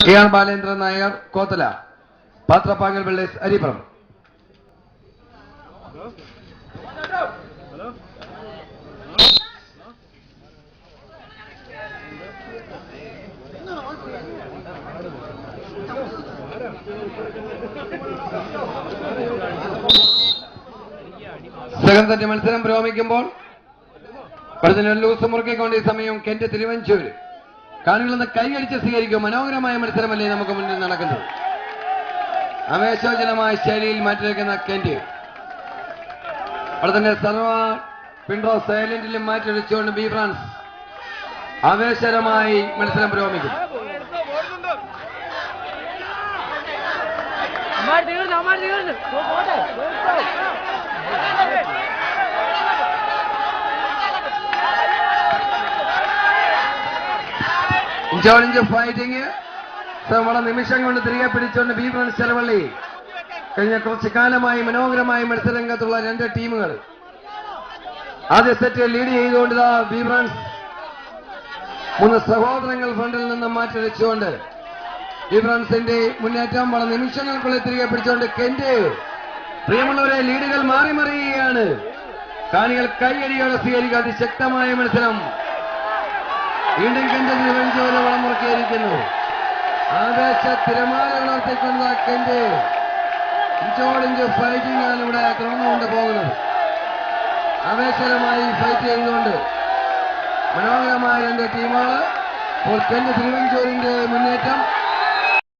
K R. Balendran Nair Kothala, പാത്രപ്പാങ്ങൽ വെള്ളേസ് Arippuram. Second മത്സരം പുരോഗമിക്കുമ്പോൾ loose മുറുക്കിക്കൊണ്ട് ഈ സമയം കെന്റ് തിരുവഞ്ചൂർ കാണികളൊന്ന് കൈയടിച്ച് സ്വീകരിക്കും. മനോഹരമായ മത്സരമല്ലേ നമുക്ക് മുന്നിൽ നടക്കുന്നത്. ആവേശോജനമായ ശൈലിയിൽ മാറ്റിവെക്കുന്ന കെന്റ് അവിടെ തന്നെ സർവ പിൻഡ്രോ സൈലന്റിലും മാറ്റിവെച്ചുകൊണ്ട് ബി ഫ്രാൻസ് ആവേശകരമായി മത്സരം പുരോഗമിക്കും. ഇഞ്ചോടിഞ്ച് ഫൈറ്റിംഗ് വളരെ നിമിഷം കൊണ്ട് തിരികെ പിടിച്ചുകൊണ്ട് ബി ഫ്രാൻസ് ചെലവള്ളി. കഴിഞ്ഞ കുറച്ചു കാലമായി മനോഹരമായ മത്സരരംഗത്തുള്ള രണ്ട് ടീമുകൾ ആദ്യ സെറ്റ് ലീഡ് ചെയ്തുകൊണ്ട് ബി ഫ്രാൻസ് മൂന്ന് സഹോദരങ്ങൾ ഫ്രണ്ടിൽ നിന്നും മാറ്റിവെച്ചുകൊണ്ട് ബി ഫ്രാൻസിന്റെ മുന്നേറ്റം വളരെ നിമിഷങ്ങൾക്കുള്ളിൽ തിരികെ പിടിച്ചുകൊണ്ട് കെന്റ്. പ്രിയമുള്ളവരെ, ലീഡുകൾ മാറി മറിയുകയാണ്. കാണികൾ കൈയടിയോടെ സ്വീകരിക്കുക. അതിശക്തമായ മത്സരം വീണ്ടും കെന്റ് തിരുവഞ്ചൂര് വളമുറക്കിയിരിക്കുന്നു. ആവേശ തിരമാല ഉണർത്തിക്കൊണ്ട് കെന്റ് ഇഞ്ചോടിഞ്ച് ഫൈറ്റിംഗ് ആണ് ഇവിടെ തുറന്നുകൊണ്ട് പോകുന്നത്. ആവേശകരമായി ഫൈറ്റ് ചെയ്തുകൊണ്ട് മനോഹരമായ രണ്ട് ടീമുകൾ. ഇപ്പോൾ കെന്റ് തിരുവഞ്ചൂരിന്റെ മുന്നേറ്റം